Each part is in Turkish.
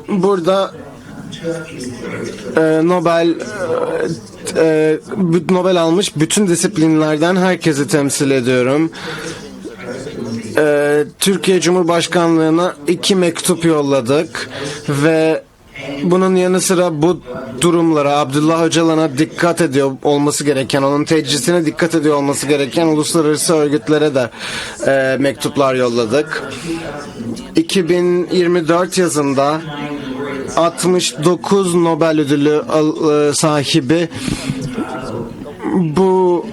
burada Nobel almış bütün disiplinlerden herkesi temsil ediyorum. Türkiye Cumhurbaşkanlığına 2 mektup yolladık ve bunun yanı sıra bu durumlara, Abdullah Öcalan'a dikkat ediyor olması gereken, onun tecrisine dikkat ediyor olması gereken uluslararası örgütlere de mektuplar yolladık. 2024 yazında 69 Nobel ödülü sahibi bu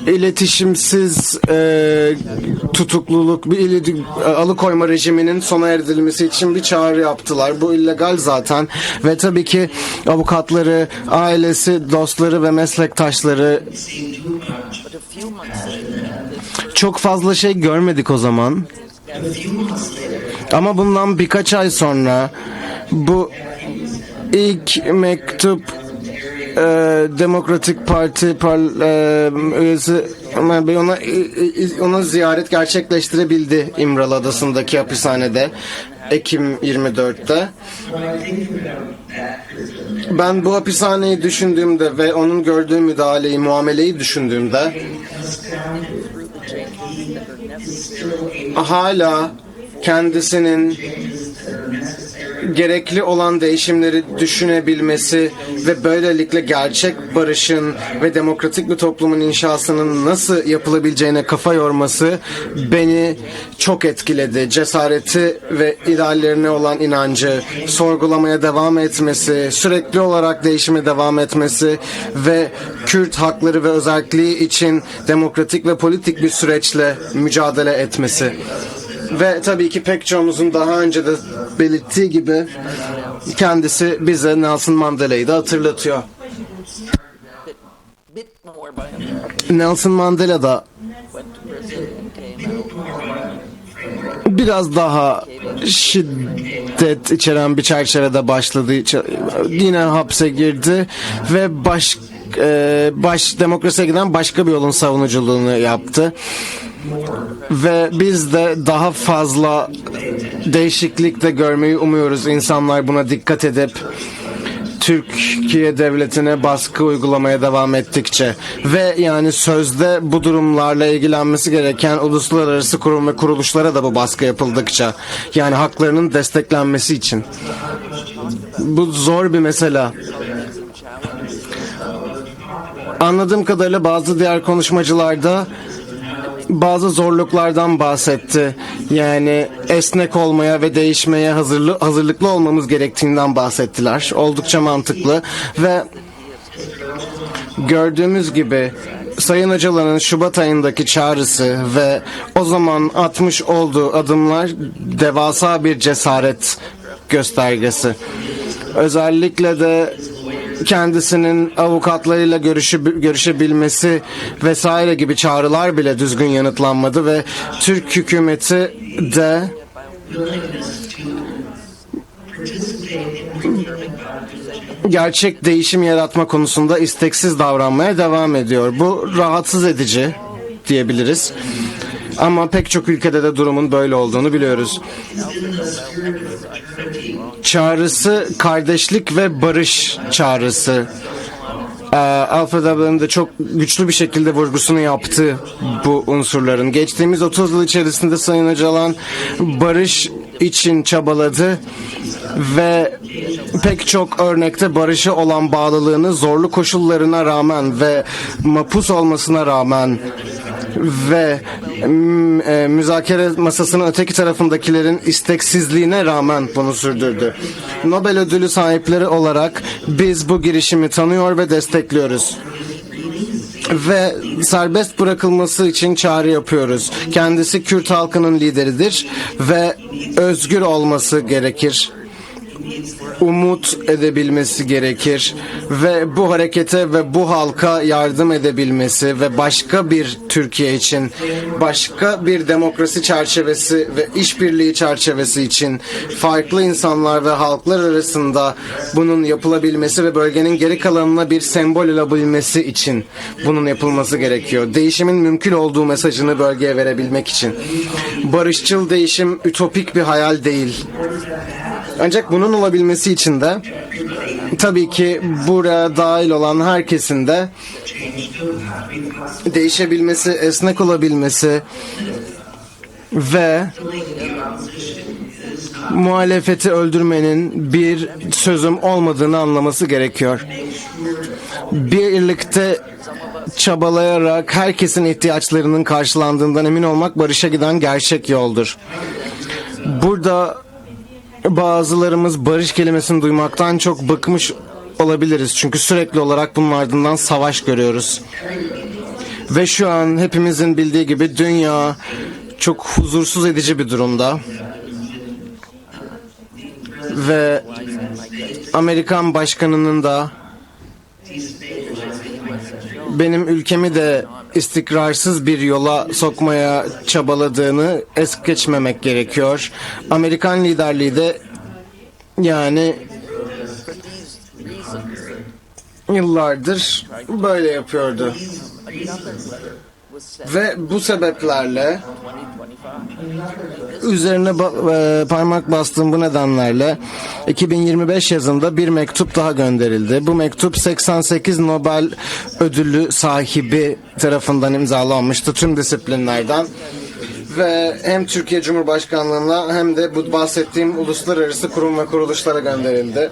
iletişimsiz tutukluluk, alıkoyma rejiminin sona erdirilmesi için bir çağrı yaptılar. Bu illegal zaten ve tabii ki avukatları, ailesi, dostları ve meslektaşları çok fazla şey görmedik o zaman. Ama bundan birkaç ay sonra bu ilk mektup Demokratik Parti üyesi ona ziyaret gerçekleştirebildi İmralı Adası'ndaki hapishanede Ekim 24'te. Ben bu hapishaneyi düşündüğümde ve onun gördüğü müdahaleyi, muameleyi düşündüğümde hala kendisinin gerekli olan değişimleri düşünebilmesi ve böylelikle gerçek barışın ve demokratik bir toplumun inşasının nasıl yapılabileceğine kafa yorması beni çok etkiledi. Cesareti ve ideallerine olan inancı, sorgulamaya devam etmesi, sürekli olarak değişime devam etmesi ve Kürt hakları ve özelliği için demokratik ve politik bir süreçle mücadele etmesi. Ve tabii ki pek çoğumuzun daha önce de belirttiği gibi kendisi bize Nelson Mandela'yı da hatırlatıyor. Nelson Mandela da biraz daha şiddet içeren bir çerçevede başladı. Yine hapse girdi ve demokrasiye giden başka bir yolun savunuculuğunu yaptı. Ve biz de daha fazla değişiklik de görmeyi umuyoruz. İnsanlar buna dikkat edip Türkiye devletine baskı uygulamaya devam ettikçe ve yani sözde bu durumlarla ilgilenmesi gereken uluslararası kurum ve kuruluşlara da bu baskı yapıldıkça, yani haklarının desteklenmesi için. Bu zor bir mesele. Anladığım kadarıyla bazı diğer konuşmacılarda bazı zorluklardan bahsetti. Yani esnek olmaya ve değişmeye hazırlıklı olmamız gerektiğinden bahsettiler. Oldukça mantıklı ve gördüğümüz gibi Sayın Öcalan'ın Şubat ayındaki çağrısı ve o zaman atmış olduğu adımlar devasa bir cesaret göstergesi. Özellikle de kendisinin avukatlarıyla görüşebilmesi vesaire gibi çağrılar bile düzgün yanıtlanmadı ve Türk hükümeti de gerçek değişim yaratma konusunda isteksiz davranmaya devam ediyor. Bu rahatsız edici diyebiliriz. Ama pek çok ülkede de durumun böyle olduğunu biliyoruz. Çağrısı kardeşlik ve barış çağrısı. Alfred Abel'in de çok güçlü bir şekilde vurgusunu yaptı bu unsurların. Geçtiğimiz 30 yıl içerisinde Sayın Öcalan barış için çabaladı ve pek çok örnekte barışa olan bağlılığını zorlu koşullarına rağmen ve mapus olmasına rağmen ve müzakere masasının öteki tarafındakilerin isteksizliğine rağmen bunu sürdürdü. Nobel ödülü sahipleri olarak biz bu girişimi tanıyor ve destekliyoruz. Ve serbest bırakılması için çağrı yapıyoruz. Kendisi Kürt halkının lideridir ve özgür olması gerekir. Umut edebilmesi gerekir ve bu harekete ve bu halka yardım edebilmesi ve başka bir Türkiye için, başka bir demokrasi çerçevesi ve işbirliği çerçevesi için farklı insanlar ve halklar arasında bunun yapılabilmesi ve bölgenin geri kalanına bir sembol olabilmesi için bunun yapılması gerekiyor. Değişimin mümkün olduğu mesajını bölgeye verebilmek için. Barışçıl değişim ütopik bir hayal değil. Ancak bunun olabilmesi için de tabii ki buraya dahil olan herkesin de değişebilmesi, esnek olabilmesi ve muhalefeti öldürmenin bir çözüm olmadığını anlaması gerekiyor. Birlikte çabalayarak herkesin ihtiyaçlarının karşılandığından emin olmak barışa giden gerçek yoldur. Burada bazılarımız barış kelimesini duymaktan çok bıkmış olabiliriz. Çünkü sürekli olarak bunun ardından savaş görüyoruz. Ve şu an hepimizin bildiği gibi dünya çok huzursuz edici bir durumda. Ve Amerikan başkanının da benim ülkemi de istikrarsız bir yola sokmaya çabaladığını es geçmemek gerekiyor. Amerikan liderliği de yani yıllardır böyle yapıyordu. Ve bu sebeplerle üzerine parmak bastığım bu nedenlerle 2025 yazında bir mektup daha gönderildi. Bu mektup 88 Nobel ödülü sahibi tarafından imzalanmıştı tüm disiplinlerden. Ve hem Türkiye Cumhurbaşkanlığı'na hem de bu bahsettiğim uluslararası kurum ve kuruluşlara gönderildi.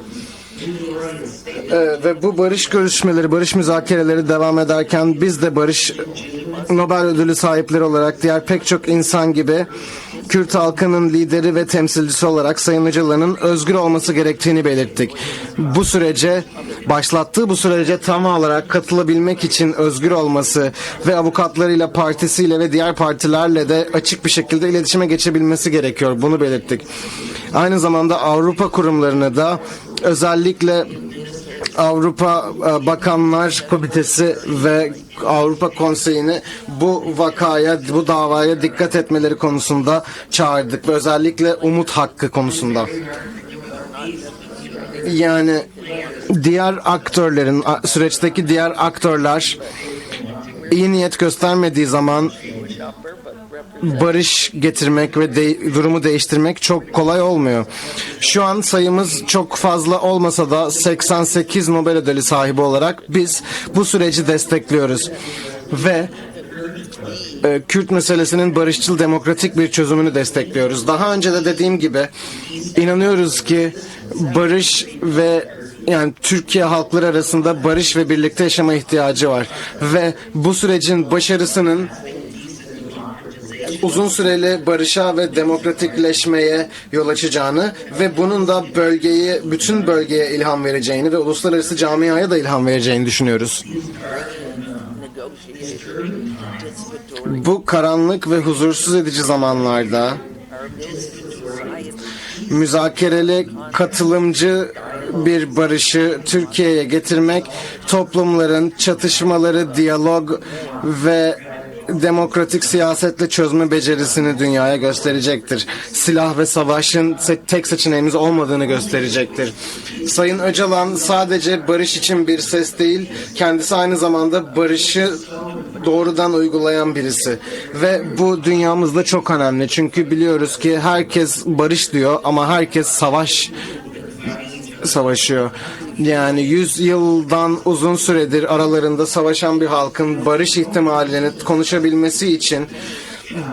Ve bu barış görüşmeleri, barış müzakereleri devam ederken biz de barış Nobel ödülü sahipleri olarak diğer pek çok insan gibi Kürt halkının lideri ve temsilcisi olarak Sayın Öcalan'ın özgür olması gerektiğini belirttik. Bu sürece, başlattığı bu sürece tam olarak katılabilmek için özgür olması ve avukatlarıyla, partisiyle ve diğer partilerle de açık bir şekilde iletişime geçebilmesi gerekiyor. Bunu belirttik. Aynı zamanda Avrupa kurumlarını da özellikle Avrupa Bakanlar Komitesi ve Avrupa Konseyi'ni bu vakaya, bu davaya dikkat etmeleri konusunda çağırdık ve özellikle umut hakkı konusunda. Yani diğer aktörlerin, süreçteki diğer aktörler iyi niyet göstermediği zaman barış getirmek ve durumu değiştirmek çok kolay olmuyor. Şu an sayımız çok fazla olmasa da 88 Nobel ödülü sahibi olarak biz bu süreci destekliyoruz. Ve Kürt meselesinin barışçıl demokratik bir çözümünü destekliyoruz. Daha önce de dediğim gibi inanıyoruz ki barış ve yani Türkiye halkları arasında barış ve birlikte yaşama ihtiyacı var. Ve bu sürecin başarısının uzun süreli barışa ve demokratikleşmeye yol açacağını ve bunun da bütün bölgeye ilham vereceğini ve uluslararası camiaya da ilham vereceğini düşünüyoruz. Bu karanlık ve huzursuz edici zamanlarda müzakereli, katılımcı bir barışı Türkiye'ye getirmek, toplumların çatışmaları, diyalog ve demokratik siyasetle çözme becerisini dünyaya gösterecektir. Silah ve savaşın tek seçeneğimiz olmadığını gösterecektir. Sayın Öcalan sadece barış için bir ses değil, kendisi aynı zamanda barışı doğrudan uygulayan birisi. Ve bu dünyamızda çok önemli. Çünkü biliyoruz ki herkes barış diyor ama herkes savaşıyor. Yani 100 yıldan uzun süredir aralarında savaşan bir halkın barış ihtimalini konuşabilmesi için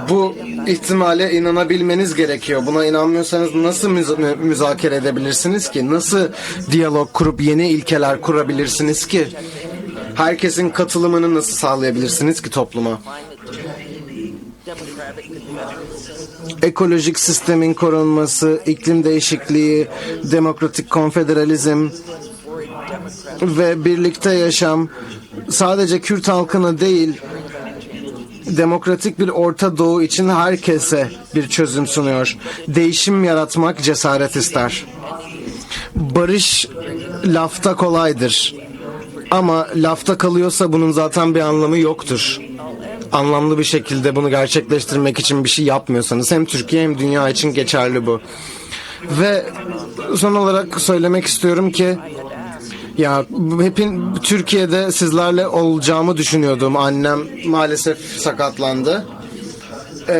bu ihtimale inanabilmeniz gerekiyor. Buna inanmıyorsanız nasıl müzakere edebilirsiniz ki? Nasıl diyalog kurup yeni ilkeler kurabilirsiniz ki? Herkesin katılımını nasıl sağlayabilirsiniz ki topluma? Ekolojik sistemin korunması, iklim değişikliği, demokratik konfederalizm ve birlikte yaşam sadece Kürt halkına değil, demokratik bir Orta Doğu için herkese bir çözüm sunuyor. Değişim yaratmak cesaret ister. Barış lafta kolaydır. Ama lafta kalıyorsa bunun zaten bir anlamı yoktur. Anlamlı bir şekilde bunu gerçekleştirmek için bir şey yapmıyorsanız hem Türkiye hem dünya için geçerli bu. Ve son olarak söylemek istiyorum ki ya Türkiye'de sizlerle olacağımı düşünüyordum. Annem maalesef sakatlandı.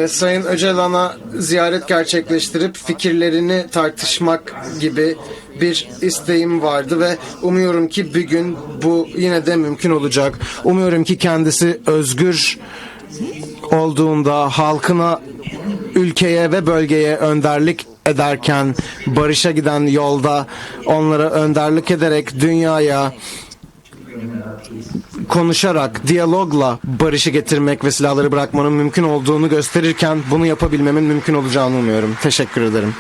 Sayın Öcalan'a ziyaret gerçekleştirip fikirlerini tartışmak gibi bir isteğim vardı ve umuyorum ki bir gün bu yine de mümkün olacak. Umuyorum ki kendisi özgür olduğunda halkına, ülkeye ve bölgeye önderlik ederken, barışa giden yolda onlara önderlik ederek dünyaya konuşarak, diyalogla barışı getirmek ve silahları bırakmanın mümkün olduğunu gösterirken bunu yapabilmemin mümkün olacağını umuyorum. Teşekkür ederim.